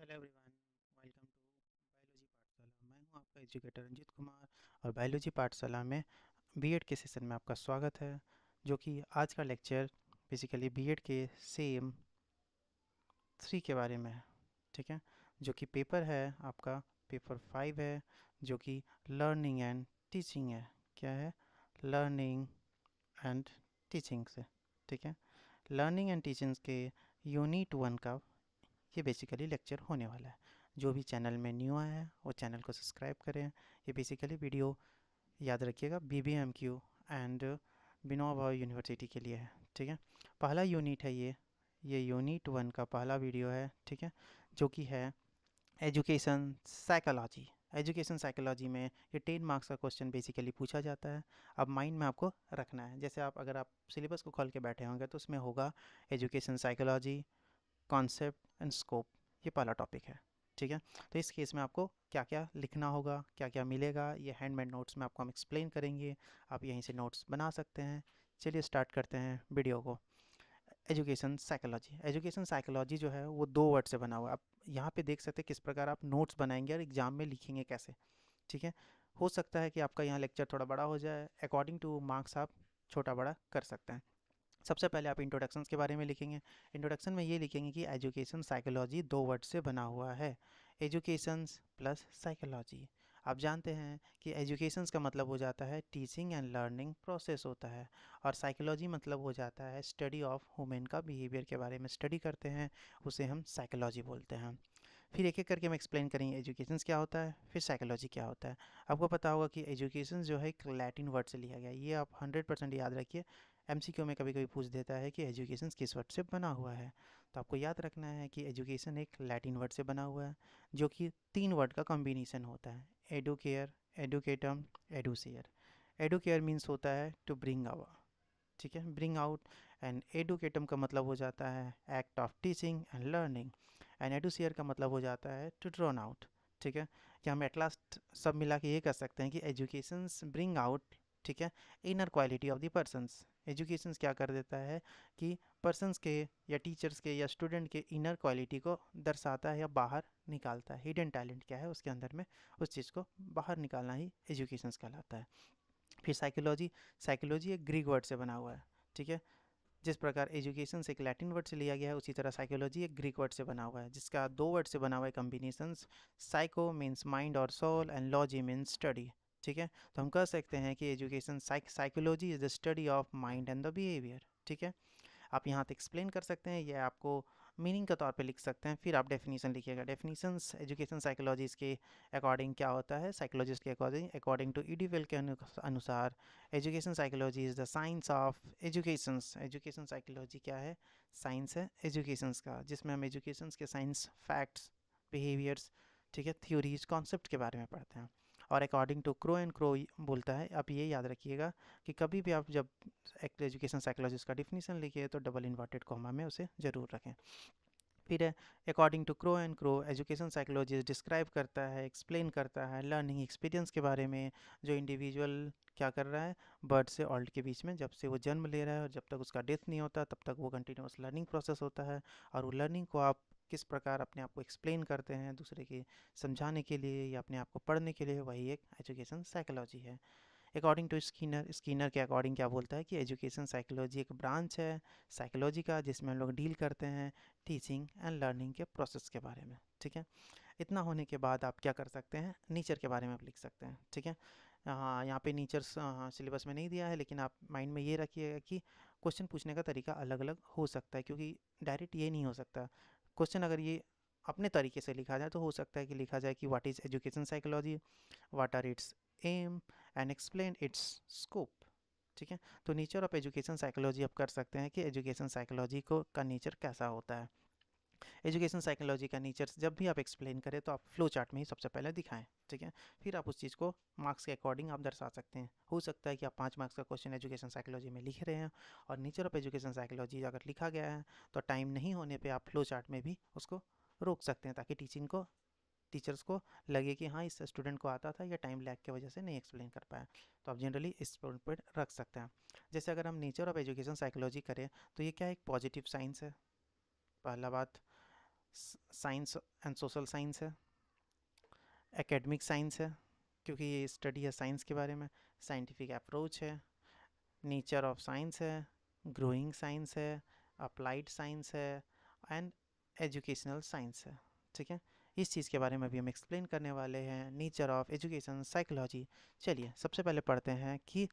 Hello everyone, welcome to biology Pathshala. मैं हूं आपका एजुकेटर रंजीत कुमार और बायोलॉजी पाठशाला में बीएड के सेशन में आपका स्वागत है। जो कि आज का लेक्चर बेसिकली बीएड के सेम 3 के बारे में है। ठीक है, जो कि पेपर है आपका पेपर 5 है, जो कि लर्निंग एंड टीचिंग है। क्या है? लर्निंग एंड टीचिंग से। ठीक है, लर्निंग एंड टीचिंग के यूनिट 1 का ये बेसिकली लेक्चर होने वाला है। जो भी चैनल में न्यू आया है वो चैनल को सब्सक्राइब करें। ये बेसिकली वीडियो याद रखिएगा बीबीएमक्यू एंड विनोबा यूनिवर्सिटी के लिए है। ठीक है, पहला यूनिट है ये यूनिट 1 का पहला वीडियो है। ठीक है, जो कि है एजुकेशन साइकोलॉजी। एजुकेशन साइकोलॉजी में ये 10 मार्क्स का क्वेश्चन बेसिकली पूछा जाता है। अब माइंड में आपको रखना है, जैसे अगर आप सिलेबस को खोल के बैठे होंगे तो उसमें होगा education psychology, concept and scope. ये पहला टॉपिक है। ठीक है, तो इस केस में आपको क्या क्या लिखना होगा, क्या क्या मिलेगा, ये हैंडमेड नोट्स में आपको हम एक्सप्लेन करेंगे। आप यहीं से नोट्स बना सकते हैं। चलिए स्टार्ट करते हैं वीडियो को। एजुकेशन साइकोलॉजी जो है वो 2 वर्ड से बना हुआ है। आप यहाँ पे देख सकते हैं किस प्रकार आप नोट्स बनाएंगे और एग्जाम में लिखेंगे कैसे। ठीक है, हो सकता है कि आपका यहाँ लेक्चर थोड़ा बड़ा हो जाए, अकॉर्डिंग टू मार्क्स आप छोटा बड़ा कर सकते हैं। सबसे पहले आप इंट्रोडक्शंस के बारे में लिखेंगे। इंट्रोडक्शन में ये लिखेंगे कि एजुकेशन साइकोलॉजी 2 वर्ड से बना हुआ है। Educations plus psychology. आप जानते हैं कि एजुकेशंस का मतलब हो जाता है टीचिंग एंड लर्निंग प्रोसेस होता है, और साइकोलॉजी मतलब हो जाता है स्टडी ऑफ ह्यूमन का बिहेवियर के बारे में स्टडी करते हैं, उसे हम साइकोलॉजी बोलते हैं। फिर एक एक करके हम एक्सप्लेन करेंगे एजुकेशंस क्या होता है, फिर साइकोलॉजी क्या होता है। आपको पता होगा कि एजुकेशन जो है एक लैटिन वर्ड से लिया गया है। ये आप 100% याद रखिए। एमसीक्यू में कभी कभी पूछ देता है कि एजुकेशन किस वर्ड से बना हुआ है, तो आपको याद रखना है कि एजुकेशन एक लैटिन वर्ड से बना हुआ है, जो कि 3 वर्ड का कॉम्बिनेशन होता है। Educare, educatum, educere. Educare means होता है टू ब्रिंग आवर। ठीक है, ब्रिंग आउट। एंड एडुकेटम का मतलब हो जाता है act of teaching and learning. And educere का मतलब हो जाता है टू ड्रॉन आउट। ठीक है, कि हम एट लास्ट सब मिला के ये कर सकते हैं कि एजुकेशंस ब्रिंग आउट, ठीक है, inner quality of the persons. Educations क्या कर देता है कि पर्सन्स के या टीचर्स के या स्टूडेंट के इनर क्वालिटी को दर्शाता है या बाहर निकालता है। हिडन टैलेंट क्या है उसके अंदर में, उस चीज़ को बाहर निकालना ही एजुकेशंस कहलाता है। फिर साइकोलॉजी। साइकोलॉजी एक ग्रीक वर्ड से बना हुआ है। ठीक है, जिस प्रकार एजुकेशन से एक लैटिन वर्ड से लिया गया है, उसी तरह साइकोलॉजी एक ग्रीक वर्ड से बना हुआ है, जिसका 2 वर्ड से बना हुआ है कॉम्बिनेशंस। साइको मीन्स माइंड और soul and logy means study. ठीक है, तो हम कह सकते हैं कि education psychology is the study of mind and the behaviour. ठीक है, आप यहाँ तक एक्सप्लेन कर सकते हैं या आपको मीनिंग के तौर पे लिख सकते हैं, फिर आप डेफिनेशन लिखिएगा। डेफिनेशंस एजुकेशन साइकोलॉजिस्ट के अकॉर्डिंग क्या होता है, साइकोलॉजिस्ट के अकॉर्डिंग अकॉर्डिंग टू ईडीवेल के अनुसार education psychology is the science of educations. Education psychology क्या है? साइंस है एजुकेशंस का, जिसमें हम एजुकेशंस के साइंस, फैक्ट्स, बिहेवियर्स, ठीक है, थ्योरीज, कॉन्सेप्ट के बारे में पढ़ते हैं। और according to Crow and Crow बोलता है। आप ये याद रखिएगा कि कभी भी आप जब एक एजुकेशन साइकोलॉजिस्ट का डिफिनीशन लिखिए तो डबल इन्वर्टेड कॉमा में उसे ज़रूर रखें। फिर है according to Crow and Crow education psychologist describe करता है, एक्सप्लेन करता है लर्निंग एक्सपीरियंस के बारे में, जो इंडिविजुअल क्या कर रहा है बर्थ से ऑल्ड के बीच में, जब से वो जन्म ले रहा है और जब तक उसका डेथ नहीं होता तब तक वो कंटिन्यूस लर्निंग प्रोसेस होता है। और वो लर्निंग को आप किस प्रकार अपने आप को एक्सप्लेन करते हैं दूसरे के समझाने के लिए या अपने आप को पढ़ने के लिए, वही एक एजुकेशन साइकोलॉजी है। अकॉर्डिंग टू स्कीनर, स्कीनर के अकॉर्डिंग क्या बोलता है कि एजुकेशन साइकोलॉजी एक ब्रांच है साइकोलॉजी का, जिसमें हम लोग डील करते हैं टीचिंग एंड लर्निंग के प्रोसेस के बारे में। ठीक है, इतना होने के बाद आप क्या कर सकते हैं, नेचर के बारे में आप लिख सकते हैं। ठीक है, हाँ यहाँ पे नेचर सिलेबस में नहीं दिया है, लेकिन आप माइंड में ये रखिएगा कि क्वेश्चन पूछने का तरीका अलग अलग हो सकता है, क्योंकि डायरेक्ट ये नहीं हो सकता क्वेश्चन। अगर ये अपने तरीके से लिखा जाए तो हो सकता है कि लिखा जाए कि what is education psychology, what are its aim and explain its scope. ठीक है, तो नेचर ऑफ एजुकेशन साइकोलॉजी आप कर सकते हैं कि एजुकेशन साइकोलॉजी को का नेचर कैसा होता है। एजुकेशन साइकोलॉजी का नेचर जब भी आप एक्सप्लेन करें तो आप फ्लो चार्ट में ही सबसे पहले दिखाएं। ठीक है, फिर आप उस चीज़ को मार्क्स के अकॉर्डिंग आप दर्शा सकते हैं। हो सकता है कि आप 5 मार्क्स का क्वेश्चन एजुकेशन साइकोलॉजी में लिख रहे हैं और नेचर ऑफ एजुकेशन साइकोलॉजी अगर लिखा गया है तो टाइम नहीं होने पर आप फ्लो चार्ट में भी उसको रोक सकते हैं, ताकि टीचर्स को लगे कि हाँ इस स्टूडेंट को आता था या टाइम लैग की वजह से नहीं एक्सप्लेन कर पाया। तो आप जनरली इस पॉइंट पर रख सकते हैं। जैसे अगर हम नेचर ऑफ एजुकेशन साइकोलॉजी करें तो ये क्या एक पॉजिटिव साइंस है, पहला बात। साइंस एंड सोशल साइंस है, एकेडमिक साइंस है क्योंकि ये स्टडी है साइंस के बारे में, साइंटिफिक अप्रोच है, नेचर ऑफ साइंस है, ग्रोइंग साइंस है, अप्लाइड साइंस है एंड एजुकेशनल साइंस है। ठीक है, इस चीज़ के बारे में भी हम एक्सप्लेन करने वाले हैं, नेचर ऑफ एजुकेशन साइकोलॉजी। चलिए सबसे पहले पढ़ते हैं कि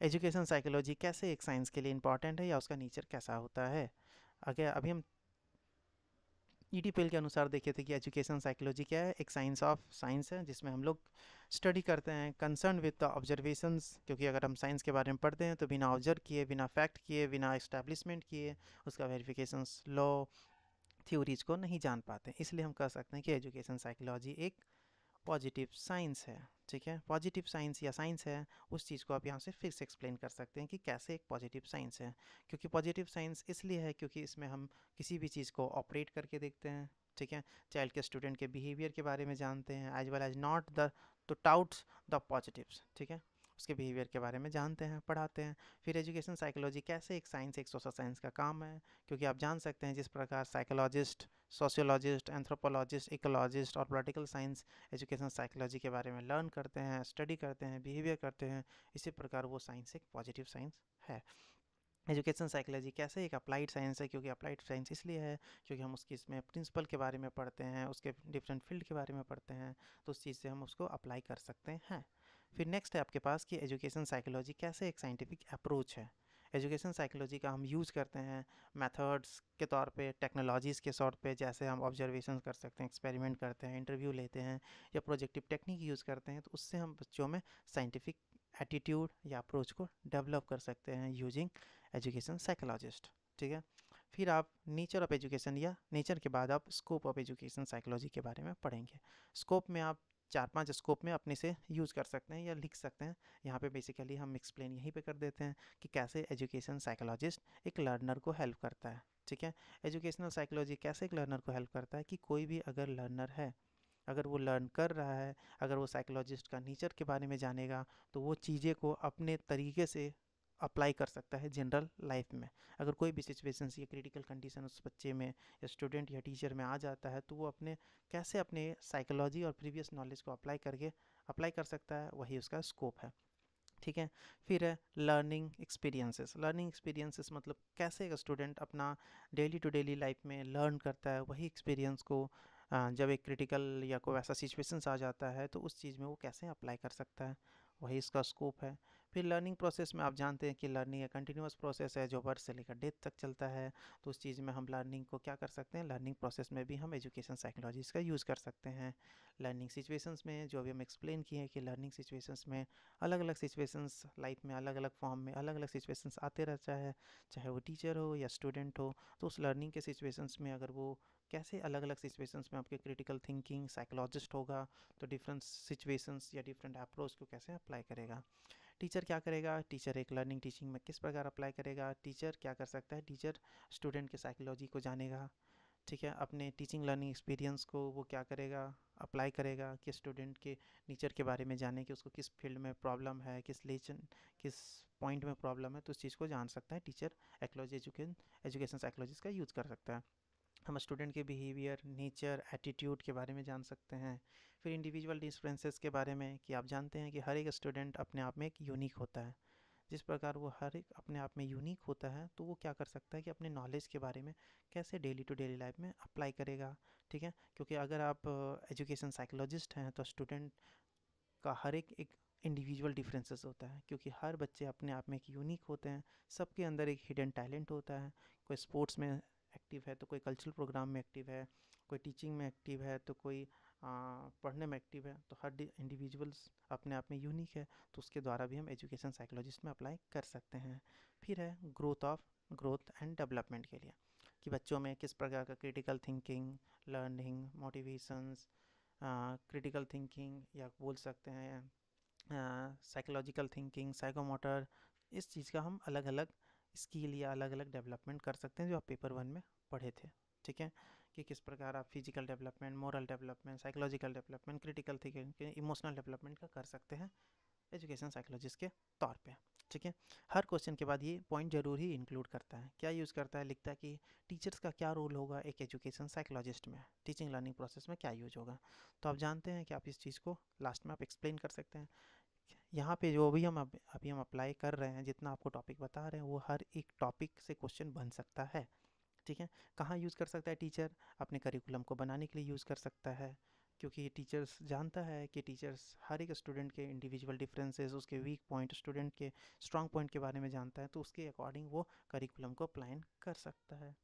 एजुकेशन साइकोलॉजी कैसे एक साइंस के लिए इम्पॉर्टेंट है या उसका नेचर कैसा होता है। अगर अभी हम ईडीपीएल के अनुसार देखे थे कि एजुकेशन साइकोलॉजी क्या है, एक साइंस ऑफ साइंस है जिसमें हम लोग स्टडी करते हैं कंसर्न विद द ऑब्जर्वेशंस, क्योंकि अगर हम साइंस के बारे में पढ़ते हैं तो बिना ऑब्जर्व किए, बिना फैक्ट किए, बिना एस्टैब्लिशमेंट किए उसका वेरिफिकेशंस लॉ थ्योरीज को नहीं जान पाते, इसलिए हम कह सकते हैं कि एजुकेशन साइकोलॉजी एक पॉजिटिव साइंस है। ठीक है, पॉजिटिव साइंस या साइंस है, उस चीज़ को आप यहाँ से फिर से एक्सप्लेन कर सकते हैं कि कैसे एक पॉजिटिव साइंस है। क्योंकि पॉजिटिव साइंस इसलिए है क्योंकि इसमें हम किसी भी चीज़ को ऑपरेट करके देखते हैं। ठीक है, चाइल्ड के स्टूडेंट के बिहेवियर के बारे में जानते हैं as well as not the to touts the positives. ठीक है, उसके बिहेवियर के बारे में जानते हैं, पढ़ाते हैं। फिर एजुकेशन साइकोलॉजी कैसे एक साइंस, एक सोशल साइंस का काम है, क्योंकि आप जान सकते हैं जिस प्रकार साइकोलॉजिस्ट, सोशियोलॉजिस्ट, एंथ्रोपोलॉजिस्ट, इकोलॉजिस्ट और पॉलिटिकल साइंस एजुकेशन साइकोलॉजी के बारे में लर्न करते हैं, स्टडी करते हैं, बिहेवियर करते हैं, इसी प्रकार वो साइंस एक पॉजिटिव साइंस है। एजुकेशन साइकोलॉजी कैसे एक अप्लाइड साइंस है, क्योंकि अप्लाइड साइंस इसलिए है क्योंकि हम उसकी इसमें प्रिंसिपल के बारे में पढ़ते हैं, उसके डिफरेंट फील्ड के बारे में पढ़ते हैं, तो उस चीज़ से हम उसको अप्लाई कर सकते हैं। फिर नेक्स्ट है आपके पास कि एजुकेशन साइकोलॉजी कैसे एक साइंटिफिक अप्रोच है। एजुकेशन साइकोलॉजी का हम यूज़ करते हैं मेथड्स के तौर पे, टेक्नोलॉजीज़ के तौर पे, जैसे हम ऑब्जर्वेशन कर सकते हैं, एक्सपेरिमेंट करते हैं, इंटरव्यू लेते हैं या प्रोजेक्टिव टेक्निक यूज़ करते हैं, तो उससे हम बच्चों में साइंटिफिक एटीट्यूड या अप्रोच को डेवलप कर सकते हैं यूजिंग एजुकेशन साइकोलॉजिस्ट। ठीक है, फिर आप नेचर ऑफ एजुकेशन या नेचर के बाद आप स्कोप ऑफ एजुकेशन साइकोलॉजी के बारे में पढ़ेंगे। स्कोप में आप 4-5 स्कोप में अपने से यूज़ कर सकते हैं या लिख सकते हैं। यहाँ पे बेसिकली हम एक्सप्लेन यहीं पे कर देते हैं कि कैसे एजुकेशन साइकोलॉजिस्ट एक लर्नर को हेल्प करता है। ठीक है, एजुकेशनल साइकोलॉजी कैसे एक लर्नर को हेल्प करता है कि कोई भी अगर लर्नर है, अगर वो लर्न कर रहा है, अगर वो साइकोलॉजिस्ट का नेचर के बारे में जानेगा तो वो चीज़ें को अपने तरीके से अप्लाई कर सकता है जनरल लाइफ में। अगर कोई भी सिचुएशन या क्रिटिकल कंडीशन उस बच्चे में या स्टूडेंट या टीचर में आ जाता है तो वो अपने कैसे अपने साइकोलॉजी और प्रीवियस नॉलेज को अप्लाई कर सकता है, वही उसका स्कोप है। ठीक है, फिर है लर्निंग एक्सपीरियंसेस। लर्निंग एक्सपीरियंसेस मतलब कैसे एक स्टूडेंट अपना डेली टू डेली लाइफ में लर्न करता है, वही एक्सपीरियंस को जब एक क्रिटिकल या कोई ऐसा सिचुएशंस आ जाता है तो उस चीज़ में वो कैसे अप्लाई कर सकता है, वही इसका स्कोप है। फिर लर्निंग प्रोसेस में आप जानते हैं कि लर्निंग एक कंटिन्यूअस प्रोसेस है जो बर्थ से लेकर डेथ तक चलता है, तो उस चीज़ में हम लर्निंग को क्या कर सकते हैं, लर्निंग प्रोसेस में भी हम एजुकेशन साइकोलॉजीज का यूज़ कर सकते हैं। लर्निंग सिचुएशंस में जो अभी हम एक्सप्लेन किए हैं कि लर्निंग सिचुएशंस में अलग अलग सिचुएशंस लाइफ में अलग अलग फॉर्म में अलग अलग सिचुएशंस आते रहता है, चाहे वो टीचर हो या स्टूडेंट हो, तो उस लर्निंग के सिचुएशंस में अगर वो कैसे अलग अलग सिचुएशंस में आपके क्रिटिकल थिंकिंग साइकोलॉजिस्ट होगा तो डिफरेंट सिचुएशंस या डिफरेंट अप्रोच को कैसे अप्लाई करेगा। टीचर क्या करेगा, टीचर एक लर्निंग टीचिंग में किस प्रकार अप्लाई करेगा, टीचर क्या कर सकता है, टीचर स्टूडेंट के साइकोलॉजी को जानेगा। ठीक है, अपने टीचिंग लर्निंग एक्सपीरियंस को वो क्या करेगा, अप्लाई करेगा कि स्टूडेंट के नेचर के बारे में जाने कि उसको किस फील्ड में प्रॉब्लम है, किस पॉइंट में प्रॉब्लम है, तो उस चीज़ को जान सकता है टीचर। एक्लॉजी एजुकेशन साइकोलॉजिस्ट का यूज़ कर सकता है। हम स्टूडेंट के बिहेवियर, नेचर, एटीट्यूड के बारे में जान सकते हैं। फिर इंडिविजुअल डिफरेंसेस के बारे में कि आप जानते हैं कि हर एक स्टूडेंट अपने आप में एक यूनिक होता है, जिस प्रकार वो हर एक अपने आप में यूनिक होता है तो वो क्या कर सकता है कि अपने नॉलेज के बारे में कैसे डेली टू डेली लाइफ में अप्लाई करेगा। ठीक है, क्योंकि अगर आप एजुकेशन साइकोलॉजिस्ट हैं तो स्टूडेंट का हर एक इंडिविजुअल डिफरेंसेस होता है, क्योंकि हर बच्चे अपने आप में एक यूनिक होते हैं, सबके अंदर एक हिडन टैलेंट होता है। कोई स्पोर्ट्स में एक्टिव है तो कोई कल्चरल प्रोग्राम में एक्टिव है, कोई टीचिंग में एक्टिव है तो कोई पढ़ने में एक्टिव है, तो हर इंडिविजुअल्स अपने आप में यूनिक है, तो उसके द्वारा भी हम एजुकेशन साइकोलॉजिस्ट में अप्लाई कर सकते हैं। फिर है ग्रोथ एंड डेवलपमेंट के लिए कि बच्चों में किस प्रकार का critical thinking, learning, motivations, critical thinking या बोल सकते हैं साइकोलॉजिकल थिंकिंग, साइकोमोटर, इस चीज़ का हम अलग अलग स्किल या अलग अलग डेवलपमेंट कर सकते हैं जो आप पेपर 1 में पढ़े थे। ठीक है, कि किस प्रकार आप physical development, moral development, psychological development, critical thinking, emotional development का कर सकते हैं एजुकेशन साइकोलॉजिस्ट के तौर पे। ठीक है, हर क्वेश्चन के बाद ये पॉइंट जरूर ही इंक्लूड करता है। क्या यूज़ करता है, लिखता है कि टीचर्स का क्या रोल होगा एक एजुकेशन साइकोलॉजिस्ट में, टीचिंग लर्निंग प्रोसेस में क्या यूज होगा। तो आप जानते हैं कि आप इस चीज़ को लास्ट में आप एक्सप्लेन कर सकते हैं। यहाँ पे जो भी हम अभी हम अप्लाई कर रहे हैं, जितना आपको टॉपिक बता रहे हैं, वो हर एक टॉपिक से क्वेश्चन बन सकता है। ठीक है, कहाँ यूज़ कर सकता है टीचर, अपने करिकुलम को बनाने के लिए यूज़ कर सकता है, क्योंकि टीचर्स जानता है कि टीचर्स हर एक स्टूडेंट के इंडिविजुअल डिफरेंसेस, उसके वीक पॉइंट, स्टूडेंट के स्ट्रॉन्ग पॉइंट के बारे में जानता है, तो उसके अकॉर्डिंग वो करिकुलम को अप्लाई कर सकता है।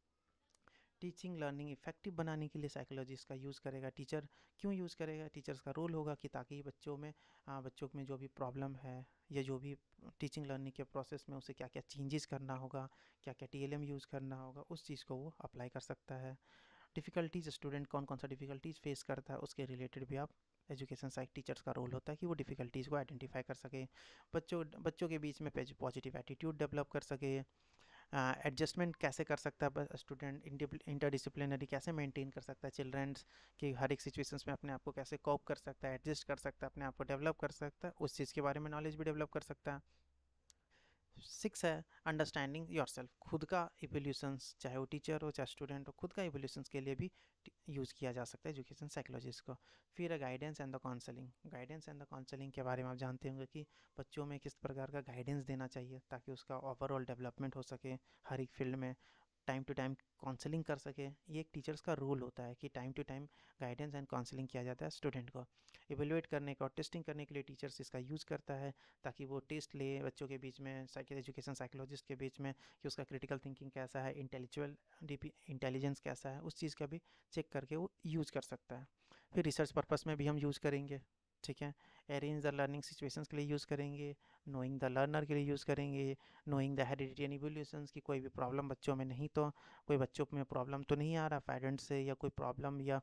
टीचिंग लर्निंग इफेक्टिव बनाने के लिए साइकोलॉजिस्ट का यूज़ करेगा टीचर। क्यों यूज़ करेगा, टीचर्स का रोल होगा कि ताकि बच्चों में जो भी प्रॉब्लम है, या जो भी टीचिंग लर्निंग के प्रोसेस में उसे क्या क्या चेंजेस करना होगा, क्या क्या टीएलएम यूज़ करना होगा, उस चीज़ को वो अप्लाई कर सकता है। डिफ़िकल्टीज, स्टूडेंट कौन कौन सा डिफ़िकल्टीज फेस करता है, उसके रिलेटेड भी आप एजुकेशन साइक टीचर्स का रोल होता है कि वो डिफ़िकल्टीज़ को आइडेंटिफाई कर सके, बच्चों के बीच में पॉजिटिव एटीट्यूड डेवलप कर सके, एडजस्टमेंट कैसे कर सकता है स्टूडेंट, इंटरडिसिप्लिनरी कैसे मेंटेन कर सकता है चिल्ड्रंस की हर एक सिचुएशंस में, अपने आप को कैसे कोप कर सकता है, एडजस्ट कर सकता है, अपने आप को डेवलप कर सकता है, उस चीज़ के बारे में नॉलेज भी डेवलप कर सकता है। 6 है अंडरस्टैंडिंग योरसेल्फ, खुद का इवोल्यूशंस, चाहे वो टीचर हो चाहे स्टूडेंट हो, खुद का इवोल्यूशंस के लिए भी यूज़ किया जा सकता है एजुकेशन साइकोलॉजिस्ट को। फिर है guidance and the counselling. Guidance and the counselling के बारे में आप जानते होंगे कि बच्चों में किस प्रकार का गाइडेंस देना चाहिए ताकि उसका ओवरऑल डेवलपमेंट हो सके हर एक फील्ड में, टाइम टू टाइम काउंसलिंग कर सके। ये एक टीचर्स का रोल होता है कि time to time guidance and counselling किया जाता है स्टूडेंट को। इवेलुएट करने का और टेस्टिंग करने के लिए टीचर्स इसका यूज़ करता है, ताकि वो टेस्ट ले बच्चों के बीच में, एजुकेशन साइकोलॉजिस्ट के बीच में, कि उसका क्रिटिकल थिंकिंग कैसा है, इंटेलिजेंस कैसा है, उस चीज़ का भी चेक करके वो यूज़ कर सकता है। फिर रिसर्च पर्पस में भी हम यूज़ करेंगे। ठीक है, अरेंज द लर्निंग सिचुएशंस के लिए यूज़ करेंगे, नोइंग द लर्नर के लिए यूज़ करेंगे, knowing the heredity and evolutions की कोई भी प्रॉब्लम बच्चों में नहीं, तो कोई बच्चों में प्रॉब्लम तो नहीं आ रहा पेरेंट्स से, या कोई प्रॉब्लम या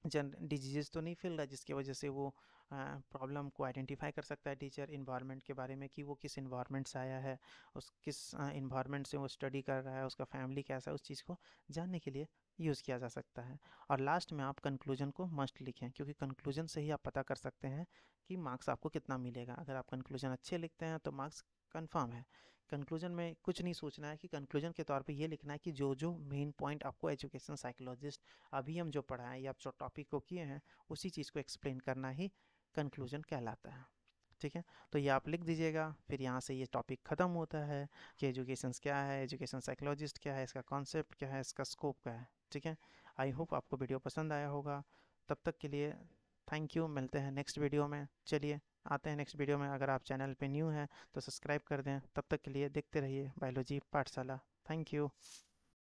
जन डिजीज़ तो नहीं फैल रहा जिसकी वजह से वो प्रॉब्लम को आइडेंटिफाई कर सकता है टीचर। इन्वायरमेंट के बारे में कि वो किस इन्वायरमेंट से आया है, उस किस इन्वायरमेंट से वो स्टडी कर रहा है, उसका फैमिली कैसा है, उस चीज़ को जानने के लिए यूज़ किया जा सकता है। और लास्ट में आप कंक्लूजन को मस्ट लिखें, क्योंकि कंक्लूजन से ही आप पता कर सकते हैं कि मार्क्स आपको कितना मिलेगा। अगर आप कंक्लूजन अच्छे लिखते हैं तो मार्क्स कन्फर्म है। कंक्लूजन में कुछ नहीं सोचना है, कि कंक्लूजन के तौर पे ये लिखना है कि जो जो मेन पॉइंट आपको एजुकेशन साइकोलॉजिस्ट अभी हम जो पढ़ाएं या जो टॉपिक को किए हैं, उसी चीज़ को एक्सप्लेन करना ही कंक्लूजन कहलाता है। ठीक है, तो ये आप लिख दीजिएगा। फिर यहाँ से ये टॉपिक ख़त्म होता है कि एजुकेशन क्या है, एजुकेशन साइकोलॉजिस्ट क्या है, इसका कॉन्सेप्ट क्या है, इसका स्कोप क्या है। ठीक है, आई होप आपको वीडियो पसंद आया होगा। तब तक के लिए थैंक यू, मिलते हैं नेक्स्ट वीडियो में। चलिए आते हैं नेक्स्ट वीडियो में। अगर आप चैनल पे न्यू हैं तो सब्सक्राइब कर दें। तब तक के लिए देखते रहिए बायोलॉजी पाठशाला। Thank you.